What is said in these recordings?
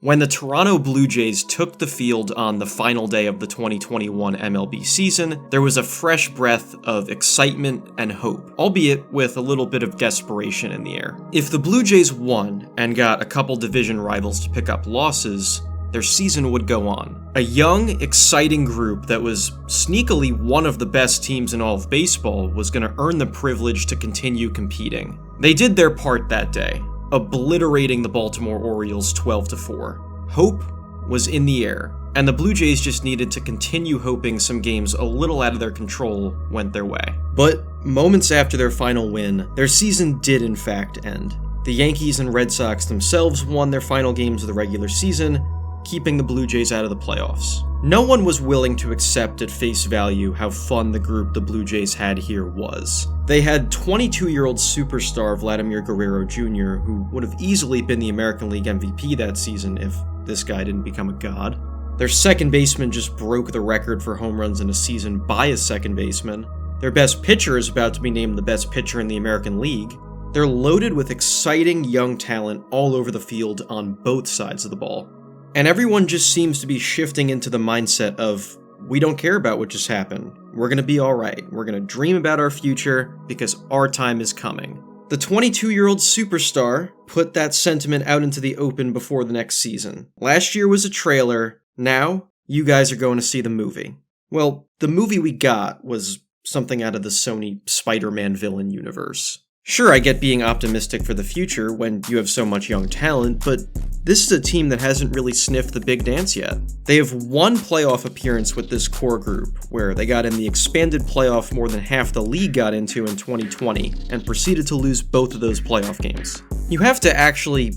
When the Toronto Blue Jays took the field on the final day of the 2021 MLB season, there was a fresh breath of excitement and hope, albeit with a little bit of desperation in the air. If the Blue Jays won and got a couple division rivals to pick up losses, their season would go on. A young, exciting group that was sneakily one of the best teams in all of baseball was going to earn the privilege to continue competing. They did their part that day, obliterating the Baltimore Orioles 12-4. Hope was in the air, and the Blue Jays just needed to continue hoping some games a little out of their control went their way. But moments after their final win, their season did in fact end. The Yankees and Red Sox themselves won their final games of the regular season, keeping the Blue Jays out of the playoffs. No one was willing to accept at face value how fun the group the Blue Jays had here was. They had 22-year-old superstar Vladimir Guerrero Jr., who would have easily been the American League MVP that season if this guy didn't become a god. Their second baseman just broke the record for home runs in a season by a second baseman. Their best pitcher is about to be named the best pitcher in the American League. They're loaded with exciting young talent all over the field on both sides of the ball. And everyone just seems to be shifting into the mindset of, we don't care about what just happened. We're going to be alright. We're going to dream about our future because our time is coming. The 22-year-old superstar put that sentiment out into the open before the next season. Last year was a trailer. Now, you guys are going to see the movie. Well, the movie we got was something out of the Sony Spider-Man villain universe. Sure, I get being optimistic for the future when you have so much young talent, but this is a team that hasn't really sniffed the big dance yet. They have one playoff appearance with this core group, where they got in the expanded playoff more than half the league got into in 2020, and proceeded to lose both of those playoff games. You have to actually,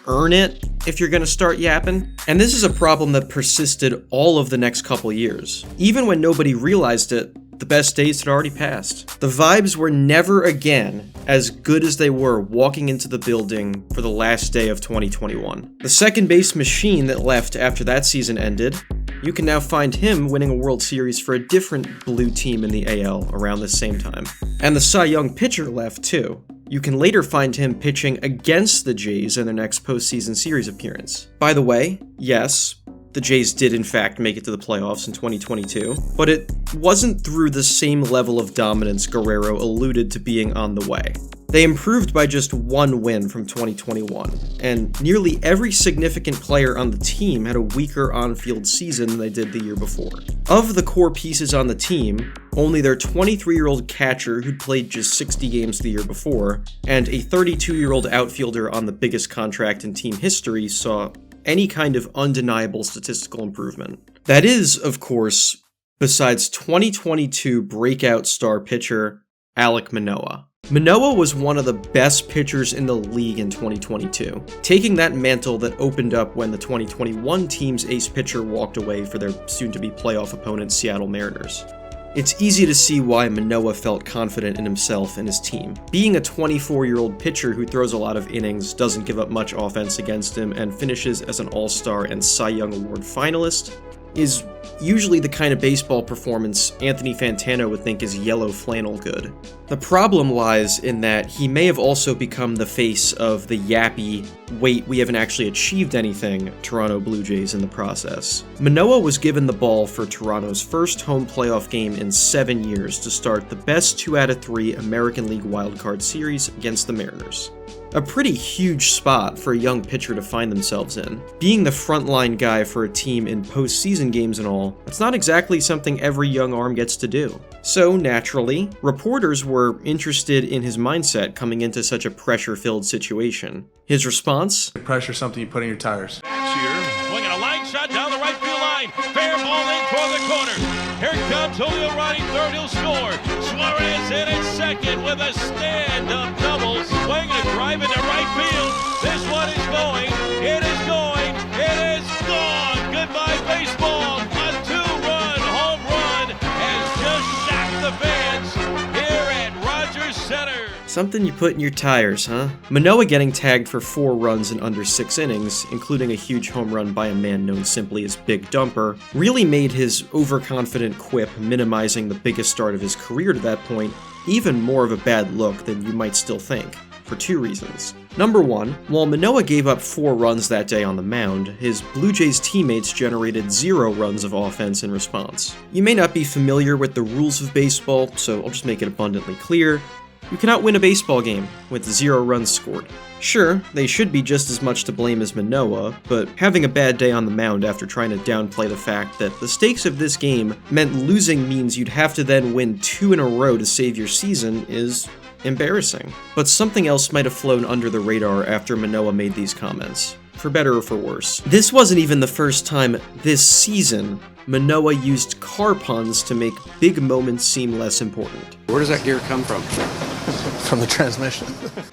earn it if you're gonna start yapping. And this is a problem that persisted all of the next couple years. Even when nobody realized it, the best days had already passed. The vibes were never again as good as they were walking into the building for the last day of 2021. The second base machine that left after that season ended, you can now find him winning a World Series for a different blue team in the AL around the same time. And the Cy Young pitcher left too. You can later find him pitching against the Jays in their next postseason series appearance. By the way, yes, the Jays did in fact make it to the playoffs in 2022, but it wasn't through the same level of dominance Guerrero alluded to being on the way. They improved by just one win from 2021, and nearly every significant player on the team had a weaker on-field season than they did the year before. Of the core pieces on the team, only their 23-year-old catcher who'd played just 60 games the year before, and a 32-year-old outfielder on the biggest contract in team history saw any kind of undeniable statistical improvement. That is, of course, besides 2022 breakout star pitcher Alek Manoah. Manoah was one of the best pitchers in the league in 2022, taking that mantle that opened up when the 2021 team's ace pitcher walked away for their soon-to-be playoff opponent Seattle Mariners. It's easy to see why Manoah felt confident in himself and his team. Being a 24-year-old pitcher who throws a lot of innings, doesn't give up much offense against him, and finishes as an All-Star and Cy Young Award finalist is usually the kind of baseball performance Anthony Fantano would think is yellow flannel good. The problem lies in that he may have also become the face of the yappy, wait, we haven't actually achieved anything, Toronto Blue Jays in the process. Manoah was given the ball for Toronto's first home playoff game in 7 years to start the best 2 out of 3 American League wildcard series against the Mariners. A pretty huge spot for a young pitcher to find themselves in. Being the frontline guy for a team in postseason games and all, that's not exactly something every young arm gets to do. So, naturally, reporters were interested in his mindset coming into such a pressure-filled situation. His response? Pressure is something you put in your tires. Here, swinging a line shot down the right field line. Fair ball in toward the corner. Here comes Julio riding third, he'll score. Suarez in at second with a stand-up double. Swing and drive into right field. This one is going. It is going. It is gone. Goodbye, baseball. A 2-run home run has just shocked the fans here at Rogers Center. Something you put in your tires, huh? Manoah getting tagged for 4 runs in under 6 innings, including a huge home run by a man known simply as Big Dumper, really made his overconfident quip minimizing the biggest start of his career to that point even more of a bad look than you might still think. for two reasons. Number one, while Manoah gave up 4 runs that day on the mound, his Blue Jays teammates generated 0 runs of offense in response. You may not be familiar with the rules of baseball, so I'll just make it abundantly clear. You cannot win a baseball game with 0 runs scored. Sure, they should be just as much to blame as Manoah, but having a bad day on the mound after trying to downplay the fact that the stakes of this game meant losing means you'd have to then win 2 in a row to save your season is embarrassing. But something else might have flown under the radar after Manoah made these comments, for better or for worse. This wasn't even the first time this season Manoah used car puns to make big moments seem less important. Where does that gear come from? From the transmission.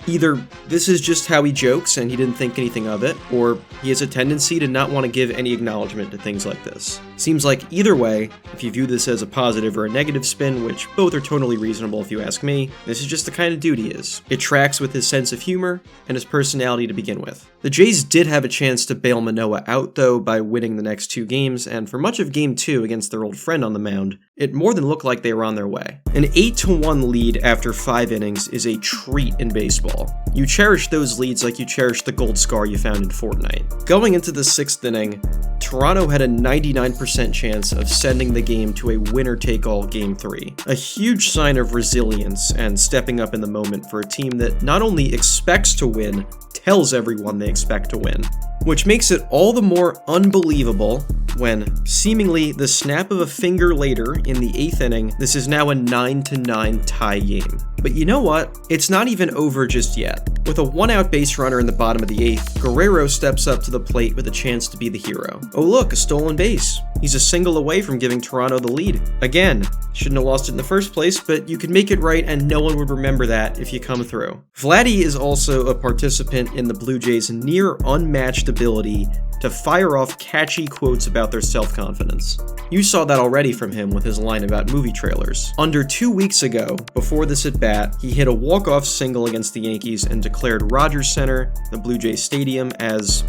Either this is just how he jokes and he didn't think anything of it, or he has a tendency to not want to give any acknowledgement to things like this. Seems like either way, if you view this as a positive or a negative spin, which both are totally reasonable if you ask me, this is just the kind of dude he is. It tracks with his sense of humor and his personality to begin with. The Jays did have a chance to bail Manoah out though by winning the next 2 games, and for much of Game 2 against their old friend on the mound, it more than looked like they were on their way. An 8-1 lead after 5 innings is a treat in baseball. You cherish those leads like you cherish the gold scar you found in Fortnite. Going into the 6th inning, Toronto had a 99% chance of sending the game to a winner-take-all Game 3. A huge sign of resilience and stepping up in the moment for a team that not only expects to win, tells everyone they expect to win. Which makes it all the more unbelievable when, seemingly the snap of a finger later in the 8th inning, this is now a 9-9 tie game. But you know what? It's not even over just yet. With a 1-out base runner in the bottom of the 8th, Guerrero steps up to the plate with a chance to be the hero. Oh look, a stolen base. He's a single away from giving Toronto the lead. Again, shouldn't have lost it in the first place, but you can make it right and no one would remember that if you come through. Vladdy is also a participant in the Blue Jays' near unmatched ability to fire off catchy quotes about their self-confidence. You saw that already from him with his line about movie trailers. Under 2 weeks ago, before this at-bat, he hit a walk-off single against the Yankees and declared Rogers Center, the Blue Jays stadium, as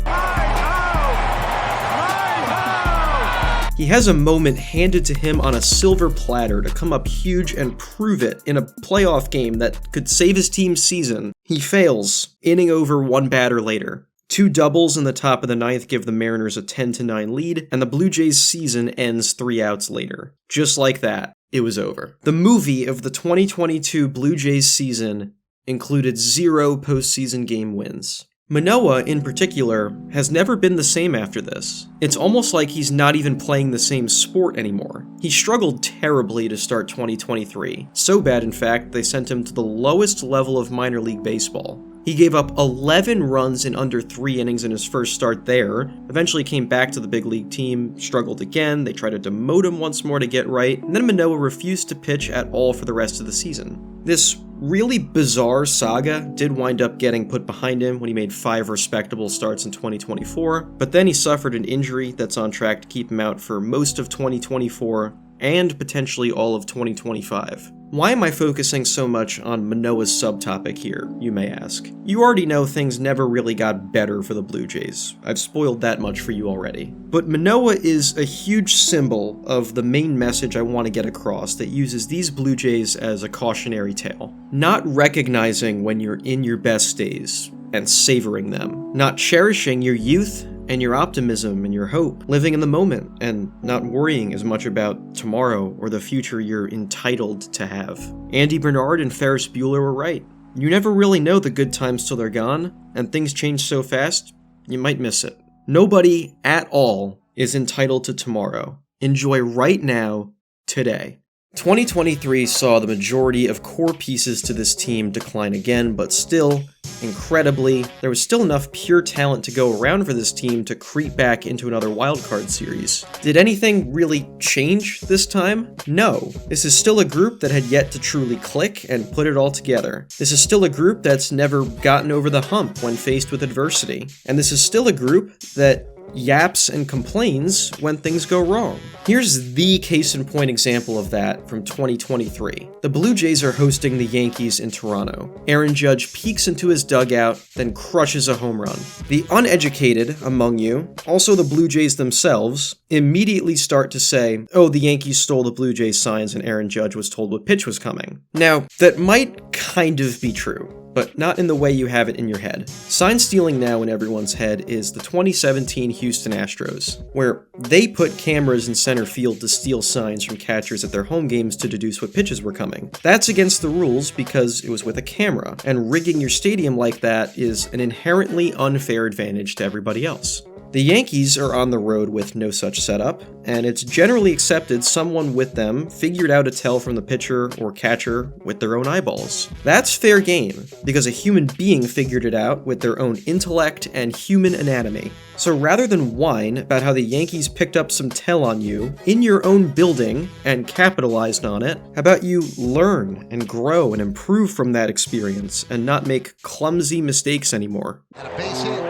he has a moment handed to him on a silver platter to come up huge and prove it in a playoff game that could save his team's season. He fails, inning over 1 batter later. 2 doubles in the top of the 9th give the Mariners a 10-9 lead, and the Blue Jays' season ends 3 outs later. Just like that, it was over. The movie of the 2022 Blue Jays season included 0 postseason game wins. Manoah, in particular, has never been the same after this. It's almost like he's not even playing the same sport anymore. He struggled terribly to start 2023. So bad, in fact, they sent him to the lowest level of minor league baseball. He gave up 11 runs in under 3 innings in his first start there, eventually came back to the big league team, struggled again, they tried to demote him once more to get right, and then Manoah refused to pitch at all for the rest of the season. This really bizarre saga did wind up getting put behind him when he made 5 respectable starts in 2024, but then he suffered an injury that's on track to keep him out for most of 2024 and potentially all of 2025. Why am I focusing so much on Manoah's subtopic here, you may ask? You already know things never really got better for the Blue Jays. I've spoiled that much for you already. But Manoah is a huge symbol of the main message I want to get across that uses these Blue Jays as a cautionary tale. Not recognizing when you're in your best days and savoring them. Not cherishing your youth and your optimism and your hope, living in the moment and not worrying as much about tomorrow or the future you're entitled to have. Andy Bernard and Ferris Bueller were right. You never really know the good times till they're gone, and things change so fast, you might miss it. Nobody at all is entitled to tomorrow. Enjoy right now, today. 2023 saw the majority of core pieces to this team decline again, but still, incredibly, there was still enough pure talent to go around for this team to creep back into another wildcard series. Did anything really change this time? No. This is still a group that had yet to truly click and put it all together. This is still a group that's never gotten over the hump when faced with adversity. And this is still a group that yaps and complains when things go wrong. Here's the case in point example of that from 2023. The Blue Jays are hosting the Yankees in Toronto. Aaron Judge peeks into his dugout, then crushes a home run. The uneducated among you, also the Blue Jays themselves, immediately start to say, oh, the Yankees stole the Blue Jays signs and Aaron Judge was told what pitch was coming. Now, that might kind of be true. but not in the way you have it in your head. Sign stealing now in everyone's head is the 2017 Houston Astros, where they put cameras in center field to steal signs from catchers at their home games to deduce what pitches were coming. That's against the rules because it was with a camera, and rigging your stadium like that is an inherently unfair advantage to everybody else. The Yankees are on the road with no such setup, and it's generally accepted someone with them figured out a tell from the pitcher or catcher with their own eyeballs. That's fair game, because a human being figured it out with their own intellect and human anatomy. So rather than whine about how the Yankees picked up some tell on you in your own building and capitalized on it, how about you learn and grow and improve from that experience and not make clumsy mistakes anymore? And a base hit,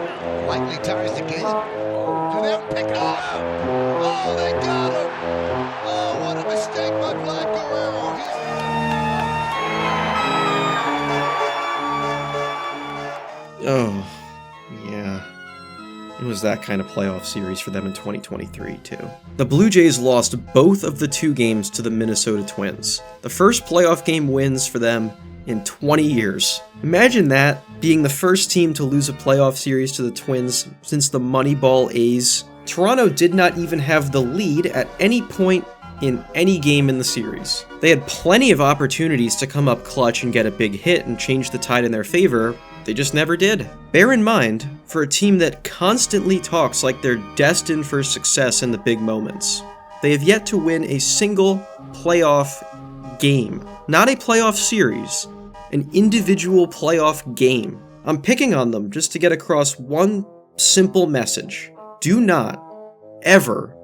likely ties the game. Do they pick it off? Oh, they got him! Oh, what a mistake by Vlad Guerrero. Oh, yeah. It was that kind of playoff series for them in 2023, too. The Blue Jays lost both of the 2 games to the Minnesota Twins. The first playoff game wins for them in 20 years. Imagine that, being the first team to lose a playoff series to the Twins since the Moneyball A's. Toronto did not even have the lead at any point in any game in the series. They had plenty of opportunities to come up clutch and get a big hit and change the tide in their favor. They just never did. Bear in mind, for a team that constantly talks like they're destined for success in the big moments, they have yet to win a single playoff game. Not a playoff series, an individual playoff game. I'm picking on them just to get across one simple message. Do not, ever,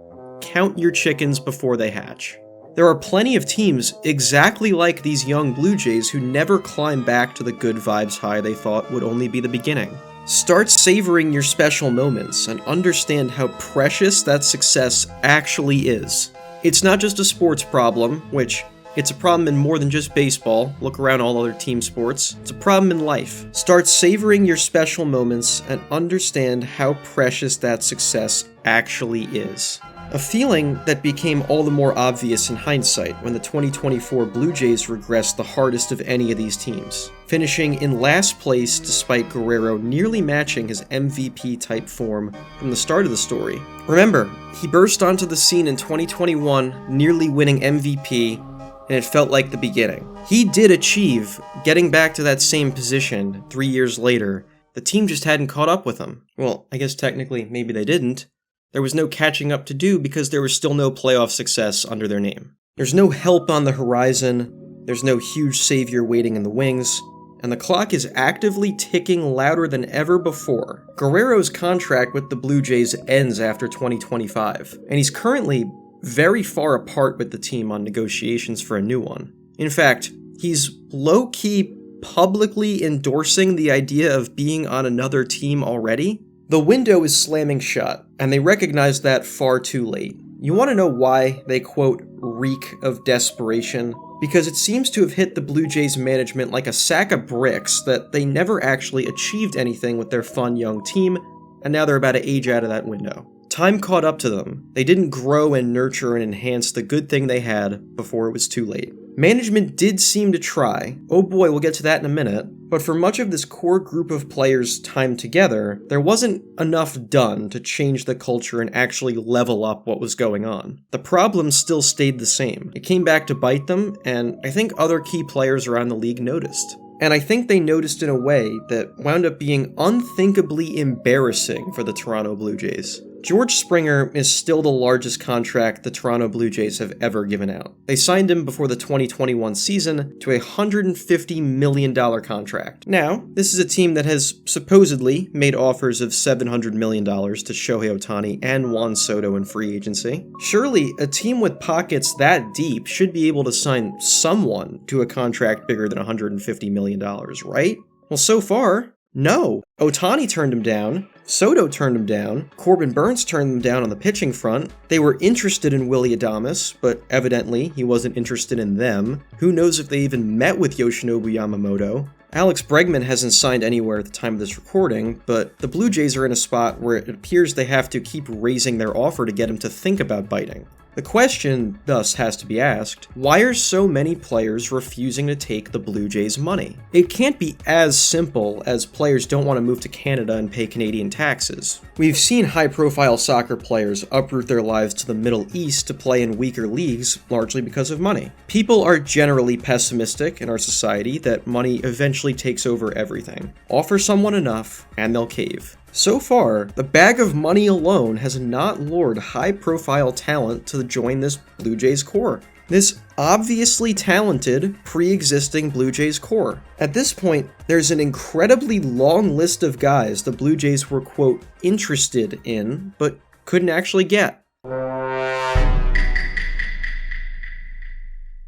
count your chickens before they hatch. There are plenty of teams exactly like these young Blue Jays who never climb back to the good vibes high they thought would only be the beginning. Start savoring your special moments and understand how precious that success actually is. It's not just a sports problem, which it's a problem in more than just baseball. Look around all other team sports. It's a problem in life. Start savoring your special moments and understand how precious that success actually is. A feeling that became all the more obvious in hindsight when the 2024 Blue Jays regressed the hardest of any of these teams, finishing in last place despite Guerrero nearly matching his MVP-type form from the start of the story. Remember, he burst onto the scene in 2021, nearly winning MVP, and it felt like the beginning. He did achieve getting back to that same position 3 years later. The team just hadn't caught up with him. Well, I guess technically maybe they didn't. There was no catching up to do because there was still no playoff success under their name. There's no help on the horizon, there's no huge savior waiting in the wings, and the clock is actively ticking louder than ever before. Guerrero's contract with the Blue Jays ends after 2025, and he's currently very far apart with the team on negotiations for a new one. In fact, he's low-key publicly endorsing the idea of being on another team already. The window is slamming shut, and they recognize that far too late. You want to know why they, quote, reek of desperation? Because it seems to have hit the Blue Jays management like a sack of bricks that they never actually achieved anything with their fun young team, and now they're about to age out of that window. Time caught up to them. They didn't grow and nurture and enhance the good thing they had before it was too late. Management did seem to try. Oh boy, we'll get to that in a minute. But for much of this core group of players' time together, there wasn't enough done to change the culture and actually level up what was going on. The problem still stayed the same. It came back to bite them, and I think other key players around the league noticed. And I think they noticed in a way that wound up being unthinkably embarrassing for the Toronto Blue Jays. George Springer is still the largest contract the Toronto Blue Jays have ever given out. They signed him before the 2021 season to a $150 million contract. Now, this is a team that has supposedly made offers of $700 million to Shohei Ohtani and Juan Soto in free agency. Surely, a team with pockets that deep should be able to sign someone to a contract bigger than $150 million, right? Well, so far, no. Ohtani turned him down. Soto turned him down. Corbin Burns turned them down on the pitching front. They were interested in Willy Adames, but evidently he wasn't interested in them. Who knows if they even met with Yoshinobu Yamamoto. Alex Bregman hasn't signed anywhere at the time of this recording, but the Blue Jays are in a spot where it appears they have to keep raising their offer to get him to think about biting. The question thus has to be asked, why are so many players refusing to take the Blue Jays' money? It can't be as simple as players don't want to move to Canada and pay Canadian taxes. We've seen high-profile soccer players uproot their lives to the Middle East to play in weaker leagues, largely because of money. People are generally pessimistic in our society that money eventually takes over everything. Offer someone enough, and they'll cave. So far, the bag of money alone has not lured high-profile talent to join this Blue Jays core. This obviously talented, pre-existing Blue Jays core. At this point, there's an incredibly long list of guys the Blue Jays were, quote, interested in, but couldn't actually get.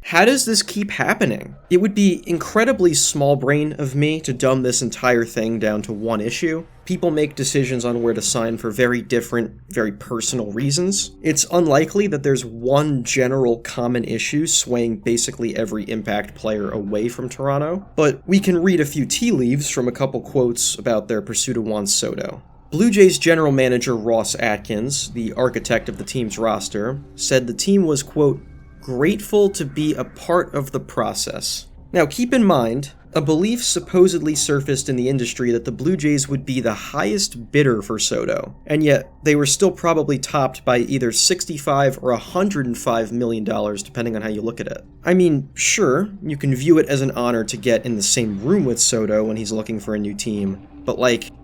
How does this keep happening? It would be incredibly small brain of me to dumb this entire thing down to one issue. People make decisions on where to sign for very different, very personal reasons. It's unlikely that there's one general common issue swaying basically every Impact player away from Toronto, but we can read a few tea leaves from a couple quotes about their pursuit of Juan Soto. Blue Jays general manager Ross Atkins, the architect of the team's roster, said the team was, quote, grateful to be a part of the process. Now keep in mind, a belief supposedly surfaced in the industry that the Blue Jays would be the highest bidder for Soto, and yet they were still probably topped by either $65 or $105 million, depending on how you look at it. I mean, sure, you can view it as an honor to get in the same room with Soto when he's looking for a new team, but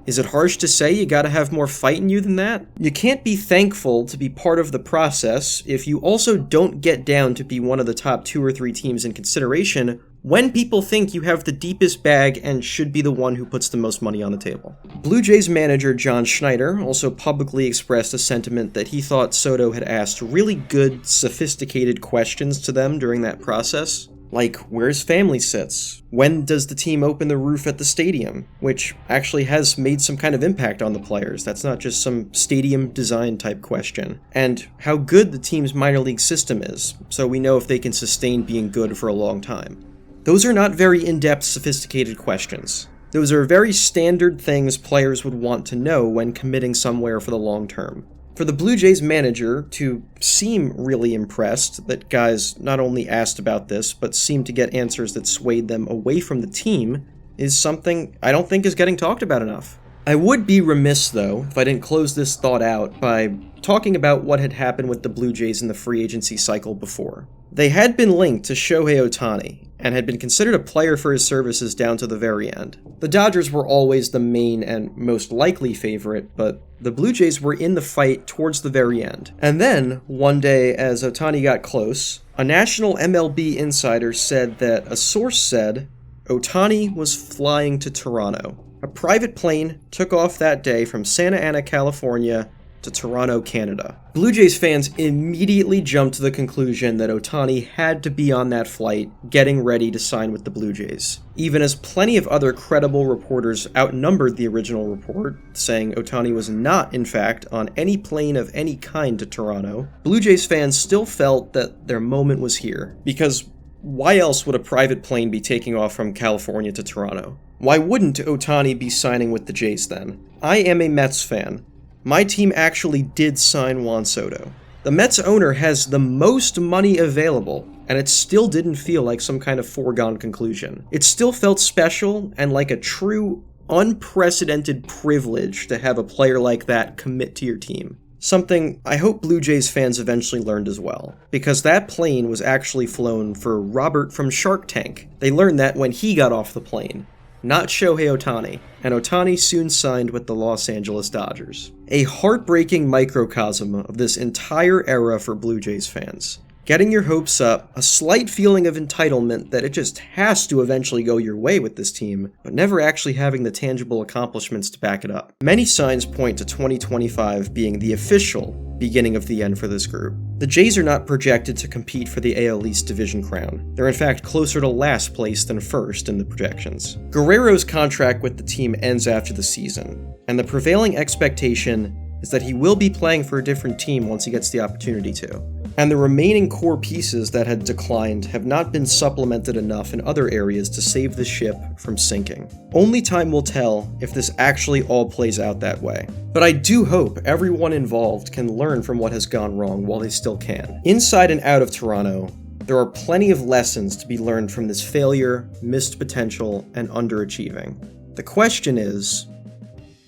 is it harsh to say you gotta have more fight in you than that? You can't be thankful to be part of the process if you also don't get down to be one of the top 2 or 3 teams in consideration when people think you have the deepest bag and should be the one who puts the most money on the table. Blue Jays manager John Schneider also publicly expressed a sentiment that he thought Soto had asked really good, sophisticated questions to them during that process. Like, where's family sits? When does the team open the roof at the stadium? Which actually has made some kind of impact on the players. That's not just some stadium design type question. And how good the team's minor league system is, so we know if they can sustain being good for a long time. Those are not very in-depth, sophisticated questions. Those are very standard things players would want to know when committing somewhere for the long term. For the Blue Jays manager to seem really impressed that guys not only asked about this, but seemed to get answers that swayed them away from the team, is something I don't think is getting talked about enough. I would be remiss, though, if I didn't close this thought out by talking about what had happened with the Blue Jays in the free agency cycle before. They had been linked to Shohei Ohtani, and had been considered a player for his services down to the very end. The Dodgers were always the main and most likely favorite, but the Blue Jays were in the fight towards the very end. And then, one day as Ohtani got close, a national MLB insider said that a source said Ohtani was flying to Toronto. A private plane took off that day from Santa Ana, California, to Toronto, Canada. Blue Jays fans immediately jumped to the conclusion that Ohtani had to be on that flight, getting ready to sign with the Blue Jays. Even as plenty of other credible reporters outnumbered the original report, saying Ohtani was not, in fact, on any plane of any kind to Toronto, Blue Jays fans still felt that their moment was here. Because why else would a private plane be taking off from California to Toronto? Why wouldn't Ohtani be signing with the Jays then? I am a Mets fan. My team actually did sign Juan Soto. The Mets owner has the most money available, and it still didn't feel like some kind of foregone conclusion. It still felt special and like a true, unprecedented privilege to have a player like that commit to your team. Something I hope Blue Jays fans eventually learned as well, because that plane was actually flown for Robert from Shark Tank. They learned that when he got off the plane. Not Shohei Ohtani, and Ohtani soon signed with the Los Angeles Dodgers. A heartbreaking microcosm of this entire era for Blue Jays fans. Getting your hopes up, a slight feeling of entitlement that it just has to eventually go your way with this team, but never actually having the tangible accomplishments to back it up. Many signs point to 2025 being the official beginning of the end for this group. The Jays are not projected to compete for the AL East division crown. They're in fact closer to last place than first in the projections. Guerrero's contract with the team ends after the season, and the prevailing expectation is that he will be playing for a different team once he gets the opportunity to. and the remaining core pieces that had declined have not been supplemented enough in other areas to save the ship from sinking. Only time will tell if this actually all plays out that way. But I do hope everyone involved can learn from what has gone wrong while they still can. Inside and out of Toronto, there are plenty of lessons to be learned from this failure, missed potential, and underachieving. The question is,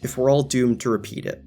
if we're all doomed to repeat it.